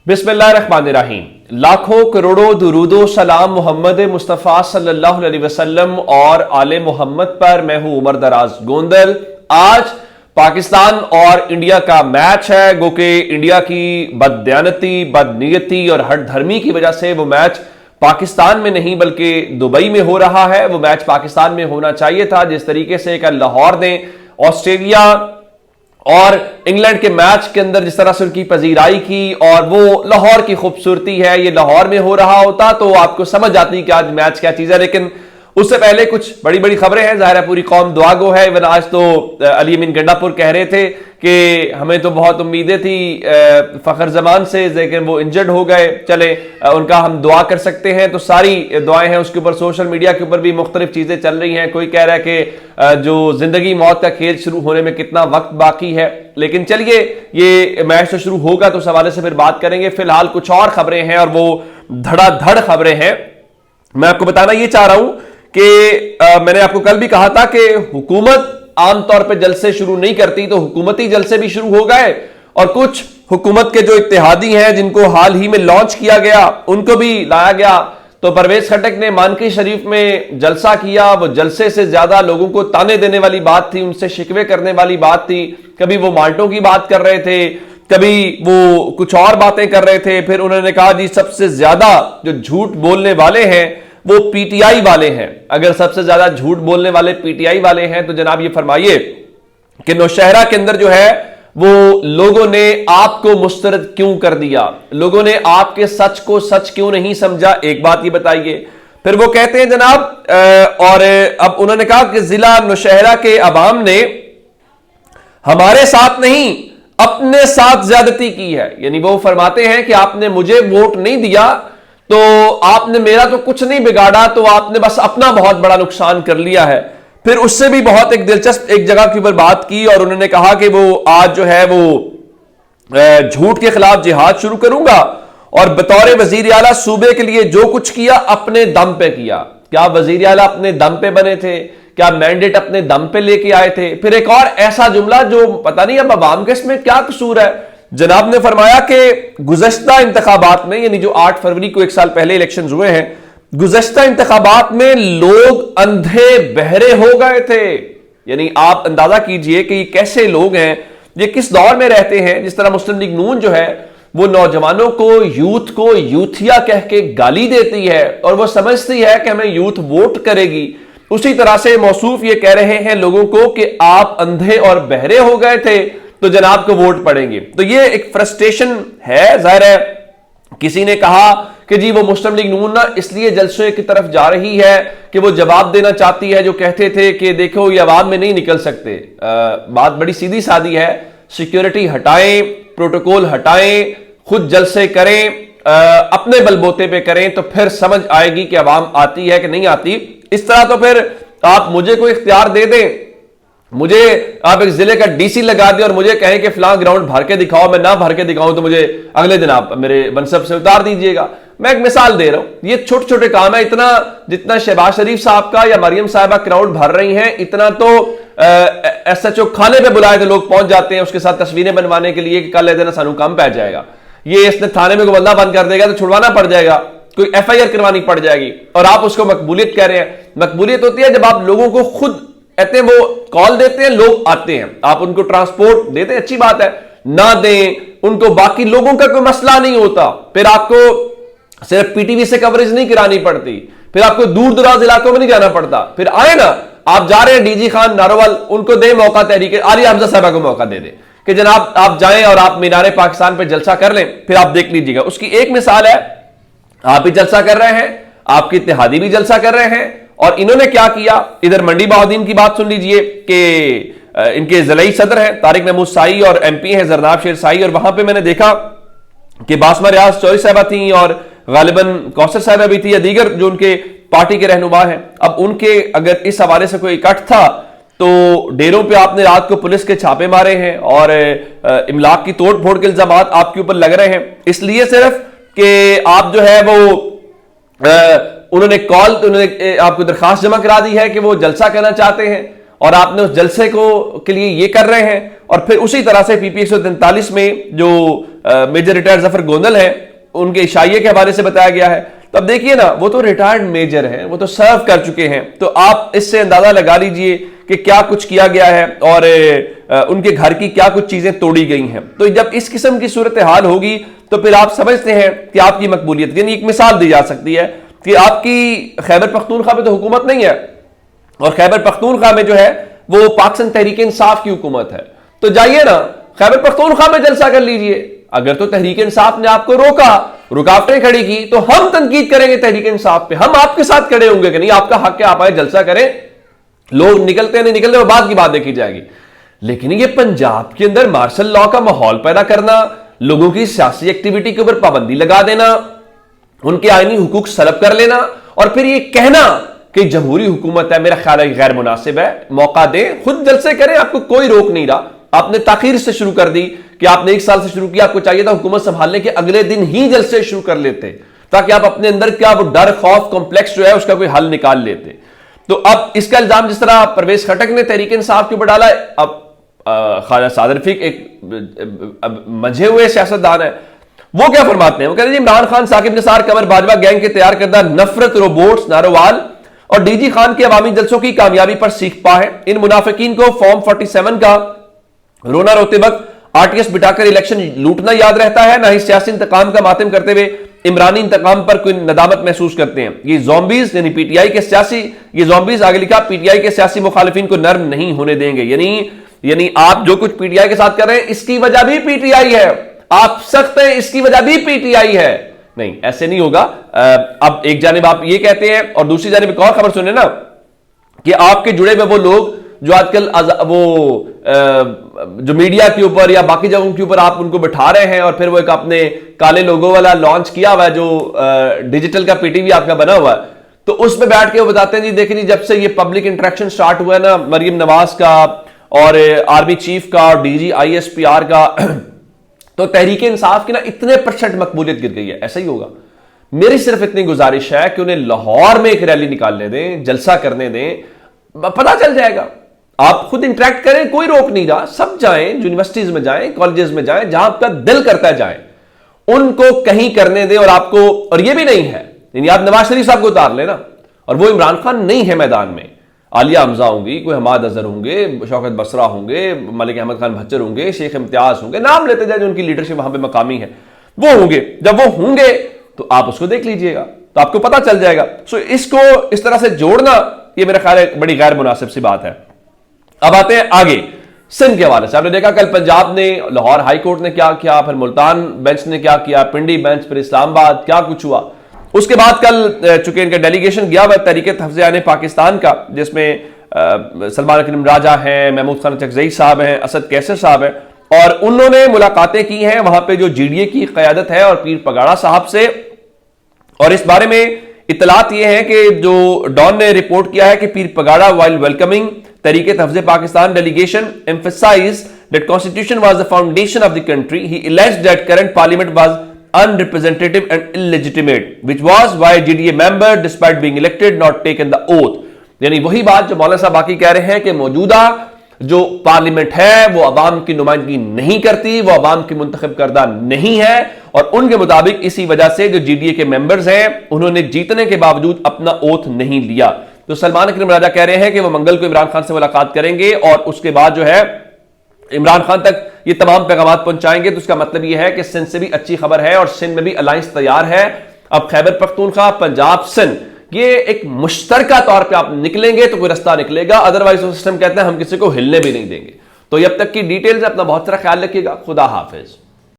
बिस्मिल्लाहिर्रहमानिर्रहीम। लाखों करोड़ों दुरूदो सलाम मोहम्मद मुस्तफ़ा सल्लल्लाहु अलैहि वसल्लम और आले मोहम्मद पर। मैं हूं उमर दराज गोंदल। आज पाकिस्तान और इंडिया का मैच है। गो के इंडिया की बददयानती, बदनीयती और हठधर्मी की वजह से वो मैच पाकिस्तान में नहीं बल्कि दुबई में हो रहा है। वो मैच पाकिस्तान में होना चाहिए था। जिस तरीके से कल लाहौर ने ऑस्ट्रेलिया और इंग्लैंड के मैच के अंदर जिस तरह से उनकी पजीराई की और वो लाहौर की खूबसूरती है, ये लाहौर में हो रहा होता तो आपको समझ आती कि आज मैच क्या चीज है। लेकिन उससे पहले कुछ बड़ी बड़ी खबरें हैं। जाहिर है पूरी कौम दुआ गो है। इवन आज तो अली अमीन गंडापुर कह रहे थे कि हमें तो बहुत उम्मीदें थी फखर जमान से, लेकिन वो इंजर्ड हो गए। चले उनका हम दुआ कर सकते हैं। तो सारी दुआएं हैं। उसके ऊपर सोशल मीडिया के ऊपर भी मुख्तलिफ चीजें चल रही हैं। कोई कह रहा है कि जो जिंदगी मौत का खेल शुरू होने में कितना वक्त बाकी है। लेकिन चलिए ये मैच तो शुरू होगा तो उस हवाले से फिर बात करेंगे। फिलहाल कुछ और खबरें हैं और वो धड़ाधड़ खबरें हैं। मैं आपको बताना ये चाह रहा हूं कि मैंने आपको कल भी कहा था कि हुकूमत आमतौर पर जलसे शुरू नहीं करती, तो हुकूमती जलसे भी शुरू हो गए और कुछ हुकूमत के जो इत्तेहादी हैं जिनको हाल ही में लॉन्च किया गया उनको भी लाया गया। तो परवेज खटक ने मानकी शरीफ में जलसा किया। वो जलसे से ज्यादा लोगों को ताने देने वाली बात थी, उनसे शिकवे करने वाली बात थी। कभी वो माल्टों की बात कर रहे थे, कभी वो कुछ और बातें कर रहे थे। फिर उन्होंने कहा जी सबसे ज्यादा जो झूठ बोलने वाले हैं वो पीटीआई वाले हैं। अगर सबसे ज्यादा झूठ बोलने वाले पीटीआई वाले हैं तो जनाब ये फरमाइए कि नौशहरा के अंदर जो है वो लोगों ने आपको मुस्तरद क्यों कर दिया, लोगों ने आपके सच को सच क्यों नहीं समझा, एक बात ये बताइए। फिर वो कहते हैं जनाब और अब उन्होंने कहा कि जिला नौशहरा के अवाम ने हमारे साथ नहीं अपने साथ ज्यादती की है। यानी वो फरमाते हैं कि आपने मुझे वोट नहीं दिया तो आपने मेरा तो कुछ नहीं बिगाड़ा, तो आपने बस अपना बहुत बड़ा नुकसान कर लिया है। फिर उससे भी बहुत एक दिलचस्प एक जगह के ऊपर बात की और उन्होंने कहा कि वो आज जो है वो झूठ के खिलाफ जिहाद शुरू करूंगा और बतौर वजीर आला सूबे के लिए जो कुछ किया अपने दम पे किया। क्या वजीर आला अपने दम पे बने थे? क्या मैंडेट अपने दम पे लेके आए थे? फिर एक और ऐसा जुमला जो पता नहीं अब अवाम के इसमें क्या कसूर है। जनाब ने फरमाया कि गुज़श्ता इंतखाबात में, यानी जो 8 फरवरी को एक साल पहले इलेक्शन हुए हैं, गुज़श्ता इंतखाबात में लोग अंधे बहरे हो गए थे। यानी आप अंदाजा कीजिए कि ये कैसे लोग हैं, ये किस दौर में रहते हैं। जिस तरह मुस्लिम लीग नून जो है वो नौजवानों को, यूथ को यूथिया कह के गाली देती है और वो समझती है कि हमें यूथ वोट करेगी। उसी तरह से मौसूफ ये कह रहे हैं लोगों को कि आप अंधे और बहरे हो गए थे तो जनाब को वोट पड़ेंगे। तो ये एक फ्रस्ट्रेशन है। जाहिर है किसी ने कहा कि जी वो मुस्लिम लीग नून ना इसलिए जलसे की तरफ जा रही है कि वो जवाब देना चाहती है जो कहते थे कि देखो ये आवाम में नहीं निकल सकते। बात बड़ी सीधी सादी है। सिक्योरिटी हटाएं, प्रोटोकॉल हटाएं, खुद जलसे करें, अपने बलबोते पे करें तो फिर समझ आएगी कि आवाम आती है कि नहीं आती। इस तरह तो फिर आप मुझे कोई इख्तियार दे दें, मुझे आप एक जिले का डीसी लगा दें और मुझे कहें कि फलां ग्राउंड भर के दिखाओ, मैं ना भर के दिखाऊं तो मुझे अगले दिन आप मेरे मनसब से उतार दीजिएगा। मैं एक मिसाल दे रहा हूं। ये छोटे छोटे काम है। इतना जितना शहबाज शरीफ साहब का या मरियम साहिबा क्राउड भर रही हैं, इतना तो एसएचओ खाने पे बुलाए थे लोग पहुंच जाते हैं उसके साथ तस्वीरें बनवाने के लिए कि कल देना सानू कम पै जाएगा, ये इसने थाने में को बंदा बंद कर देगा तो छुड़वाना पड़ जाएगा, कोई एफआईआर करवानी पड़ जाएगी और आप उसको मकबूलियत कह रहे हैं। मकबूलियत होती है जब आप लोगों को खुद कहते हैं, वो कॉल देते हैं, लोग आते हैं, आप उनको ट्रांसपोर्ट देते हैं, अच्छी बात है। ना दें उनको, बाकी लोगों का कोई मसला नहीं होता। फिर आपको सिर्फ पीटीवी से कवरेज नहीं करानी पड़ती, फिर आपको दूर दराज इलाकों में नहीं जाना पड़ता। फिर आए ना, आप जा रहे हैं डीजी खान नारोवाल, उनको दे मौका, तहरीक आलिया हमजा साहबा को मौका दे दे कि जनाब आप जाएं और आप मीनारे पाकिस्तान पे जलसा कर लें, फिर आप देख लीजिएगा। उसकी एक मिसाल है, आप भी जलसा कर रहे हैं, आपके इत्तेहादी भी जलसा कर रहे हैं और इन्होंने क्या किया। इधर मंडी बहाउद्दीन की बात सुन लीजिए कि इनके जिलाई सदर हैं तारिक महमूद साई और एमपी हैं जरनाब शेर साई, और वहां पे मैंने देखा कि बासमा रियाज चौधरी साहबा थी और गालिबन कौसर साहबा भी थी या दीगर जो उनके पार्टी के रहनुमा हैं। अब उनके अगर इस हवाले से कोई इकट्ठ था तो डेरों पे आपने रात को पुलिस के छापे मारे हैं और इमलाक की तोड़ फोड़ के इल्जाम आपके ऊपर लग रहे हैं, इसलिए सिर्फ कि आप जो है वो उन्होंने आपको दरखास्त जमा करा दी है कि वो जलसा करना चाहते हैं और आपने उस जलसे को के लिए ये कर रहे हैं। और फिर उसी तरह से पीपी 143 में जो मेजर रिटायर्ड जफर गोंदल है उनके इशाइये के हवाले से बताया गया है। तो अब देखिए ना, वो तो रिटायर्ड मेजर हैं, वो तो सर्व कर चुके हैं, तो आप इससे अंदाजा लगा लीजिए कि क्या कुछ किया गया है और उनके घर की क्या कुछ चीजें तोड़ी गई हैं। तो जब इस किस्म की सूरत हाल होगी तो फिर आप समझते हैं कि आपकी मकबूलियत, यानी एक मिसाल दी जा सकती है कि आपकी खैबर पख्तूनख्वा में तो हुकूमत नहीं है और खैबर पख्तूनख्वा में जो है वो पाकिस्तान तहरीक इंसाफ की हुकूमत है, तो जाइए ना खैबर पख्तूनख्वा में जलसा कर लीजिए। अगर तो तहरीक इंसाफ ने आपको रोका, रुकावटें खड़ी की, तो हम तनकीद करेंगे तहरीक इंसाफ पे, हम आपके साथ खड़े होंगे कि नहीं आपका हक है, आप आए जलसा करें, लोग निकलते नहीं निकलते वो बात की बात देखी जाएगी। लेकिन ये पंजाब के अंदर मार्शल लॉ का माहौल पैदा करना, लोगों की सियासी एक्टिविटी के ऊपर पाबंदी लगा देना, उनके आईनी हुकूक सलब कर लेना और फिर ये कहना कि जमहूरी हुकूमत है, मेरा ख्याल है गैर मुनासिब है। मौका दें, खुद जलसे करें, आपको कोई रोक नहीं रहा। आपने ताखीर से शुरू कर दी कि आपने 1 साल से शुरू किया, आपको चाहिए था हुकूमत संभालने के अगले दिन ही जलसे शुरू कर लेते ताकि आप अपने अंदर क्या वो डर खौफ कॉम्प्लेक्स जो है उसका कोई हल निकाल लेते। तो अब इसका इल्जाम जिस तरह परवेज खटक ने तहरीक इंसाफ के ऊपर डाला, अब ख्वाजा सादर रफीक एक मंझे हुए सियासतदान है, वो क्या फरमाते हैं, वो कहते हैं इमरान खान, साकिब निसार, कमर बाजवा गैंग के तैयार करदा नफरत रोबोट्स नारोवाल और डीजी खान के अवामी जलसों की कामयाबी पर सीख पा है। इन मुनाफिकीन को फॉर्म 47 का रोना रोते वक्त आरटीएस बिठाकर इलेक्शन लूटना याद रहता है, ना ही सियासी इंतकाम का मातम करते हुए इमरानी इंतकाम पर कोई नदामत महसूस करते हैं। ये ज़ॉम्बीज यानी पीटीआई के सियासी, ये ज़ॉम्बीज आगे लिखा पीटीआई के सियासी मुखालिफिन को नर्म नहीं होने देंगे। यानी आप जो कुछ पीटीआई के साथ कर रहे हैं इसकी वजह भी पीटीआई है, आप सख्त हैं इसकी वजह भी पीटीआई है। नहीं, ऐसे नहीं होगा। अब एक जानिब आप ये कहते हैं और दूसरी जानिब एक और खबर सुने ना कि आपके जुड़े हुए वो लोग जो आजकल जो मीडिया के ऊपर या बाकी जगहों के ऊपर आप उनको बिठा रहे हैं और फिर वो एक आपने काले लोगों वाला लॉन्च किया हुआ है जो डिजिटल का पीटीवी आपका बना हुआ है, तो उसमें बैठ के वो बताते हैं जी देखिए जब से ये पब्लिक इंटरेक्शन स्टार्ट हुआ है ना मरियम नवाज का और आर्मी चीफ का और डीजी आईएसपीआर का तो तहरीक इंसाफ की ना इतने % मकबूलियत गिर गई है। ऐसा ही होगा। मेरी सिर्फ इतनी गुजारिश है कि उन्हें लाहौर में एक रैली निकालने दें, जलसा करने दें, पता चल जाएगा। आप खुद इंटरेक्ट करें, कोई रोक नहीं रहा, सब जाएं, यूनिवर्सिटीज में जाएं, कॉलेजेस में जाएं, जहां आपका दिल करता है जाएं, उनको कहीं करने दें। और आपको, और ये भी नहीं है, यानी आप नवाज शरीफ साहब को उतार लेना और वो इमरान खान नहीं है मैदान में, आलिया हमजा होंगी, कोई हमाद अजहर होंगे, शौकत बसरा होंगे, मलिक अहमद खान भच्चर होंगे, शेख इम्तियाज होंगे, नाम लेते जाए जो उनकी लीडरशिप वहां पे मकामी है, वो होंगे। जब वो होंगे तो आप उसको देख लीजिएगा तो आपको पता चल जाएगा। सो इसको इस तरह से जोड़ना ये मेरा ख्याल है बड़ी गैर मुनासिब सी बात है। अब आते हैं आगे सिंध के हवाले से। आपने देखा कल पंजाब ने, लाहौर हाई कोर्ट ने क्या किया, फिर मुल्तान बेंच ने क्या किया, पिंडी बेंच, फिर इस्लामाबाद, क्या कुछ हुआ। उसके बाद कल चूंकि इनका डेलीगेशन गया हुआ तहरीक तहफ़्ज़ुज़ पाकिस्तान का, जिसमें सलमान अकरम राजा हैं, महमूद खान चकजई साहब हैं, असद कैसर साहब हैं, और उन्होंने मुलाकातें की हैं वहां पे जो जीडीए की क़यादत है और पीर पगाड़ा साहब से। और इस बारे में इतलात ये है कि जो डॉन ने रिपोर्ट किया है कि Pir Pagara while welcoming Tehreek Tahaffuz Pakistan delegation emphasized that constitution was the foundation of the country. He alleged that current parliament was unrepresentative and illegitimate, which was why GDA member, despite being elected, not taken the oath. यानी वही बात जो मौलाना साहब बाकी कह रहे हैं कि मौजूदा जो पार्लियामेंट है वो अवाम की नुमाइंदगी नहीं करती, वो अवाम की मुंतखब करदा नहीं है, और उनके मुताबिक इसी वजह से जो जीडीए के मेंबर्स हैं उन्होंने जीतने के बावजूद अपना ओथ नहीं लिया। तो सलमान अकरम राजा कह रहे हैं कि वो मंगल को इमरान खान से मुलाकात करेंगे और उसके बाद जो है इमरान खान तक ये तमाम पैगाम पहुंचाएंगे। तो उसका मतलब ये है कि सिंध से भी अच्छी खबर है और सिंध में भी अलायंस तैयार है। अब खैबर पख्तूनख्वा, पंजाब, सिंध, ये एक मुश्तरका तौर पे आप निकलेंगे तो कोई रास्ता निकलेगा, अदरवाइज वो सिस्टम कहते हैं हम किसी को हिलने भी नहीं देंगे। तो अब तक की डिटेल्स अपना बहुत सारा ख्याल रखिएगा। खुदा हाफिज।